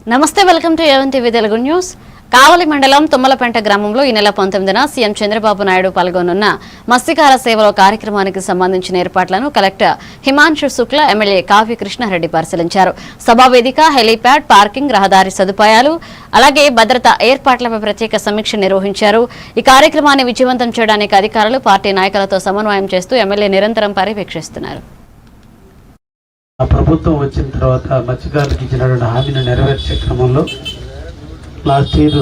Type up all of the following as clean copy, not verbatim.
నమస్తే, welcome to A one TV Telugu news. Kavali మండలం తుమ్మలపెంట గ్రామంలో ఈ నెల 19న సీఎం చంద్రబాబు నాయుడు పాల్గొనున్న మత్స్యకార సేవలో కార్యక్రమానికి సంబంధించిన ఏర్పాట్లను కలెక్టర్ హిమాంశు శుక్లా, ఎమ్మెల్యే కావ్య కృష్ణారెడ్డి పరిశీలించారు. సభావేదిక, హెలీప్యాడ్, పార్కింగ్, రహదారి సదుపాయాలు, అలాగే భద్రతా ఏర్పాట్లపై ప్రత్యేక సమీక్ష నిర్వహించారు. ఈ కార్యక్రమాన్ని విజయవంతం చేయడానికి అధికారులు, పార్టీ నాయకులతో సమన్వయం చేస్తూ ఎమ్మెల్యే నిరంతరం పర్యవేక్షిస్తున్నారు. ప్రభుత్వం వచ్చిన తర్వాత మత్స్యకారులకు ఇచ్చినటువంటి హామీని నెరవేర్చే క్రమంలో లాస్ట్ ఇయర్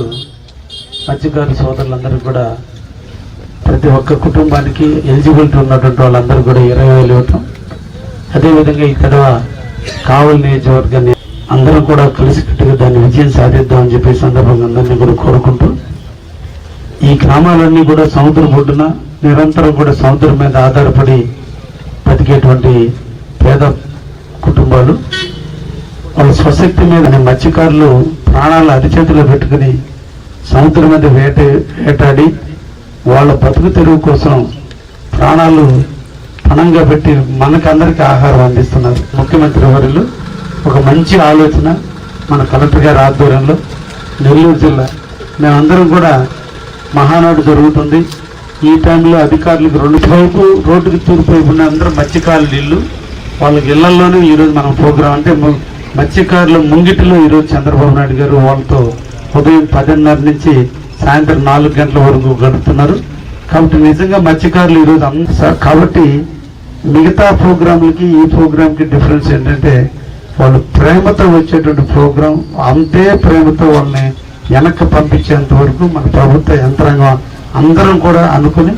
మత్స్యకారు సోదరులందరూ కూడా ప్రతి ఒక్క కుటుంబానికి ఎలిజిబిలిటీ ఉన్నటువంటి వాళ్ళందరూ కూడా 20,000 ఇవ్వటం, అదేవిధంగా ఇక్కడ కావలి నియోజకవర్గాన్ని అందరం కూడా కలిసికట్టుగా దాన్ని విజయం సాధిద్దామని చెప్పే సందర్భంగా అందరినీ కూడా కోరుకుంటూ, ఈ గ్రామాలన్నీ కూడా సముద్రం ఒడ్డున నిరంతరం కూడా సముద్రం మీద ఆధారపడి బతికేటువంటి పేద కుటుంబాలు, వాళ్ళ స్వశక్తి మీద మత్స్యకారులు ప్రాణాలు అరిచేతిలో పెట్టుకుని సముద్రం మీద వేటాడి వాళ్ళ బతుకు తెరువు కోసం ప్రాణాలు పణంగా పెట్టి మనకందరికీ ఆహారం అందిస్తున్నారు. ముఖ్యమంత్రి వర్యులు ఒక మంచి ఆలోచన మన కలెక్టర్ గారి ఆధ్వర్యంలో నెల్లూరు జిల్లా మేమందరం కూడా మహానాడు జరుగుతుంది. ఈ టైంలో అధికారులకు 2 వైపు రోడ్డుకి తూర్పు వైపు ఉన్న అందరూ మత్స్యకారుల ఇల్లు, వాళ్ళకి ఇళ్లలోనే ఈరోజు మనం ప్రోగ్రాం అంటే మత్స్యకారుల ముంగిటిలో ఈరోజు చంద్రబాబు నాయుడు గారు వాళ్ళతో ఉదయం 10:30 నుంచి సాయంత్రం 4 గంటల వరకు గడుపుతున్నారు. కాబట్టి నిజంగా మత్స్యకారులు ఈరోజు కాబట్టి మిగతా ప్రోగ్రాంలకి ఈ ప్రోగ్రాంకి డిఫరెన్స్ ఏంటంటే వాళ్ళు ప్రేమతో వచ్చేటువంటి ప్రోగ్రాం, అంతే ప్రేమతో వాళ్ళని వెనక్కి పంపించేంత వరకు మన ప్రభుత్వ యంత్రాంగం అందరం కూడా అనుకుని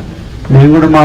మేము కూడా మా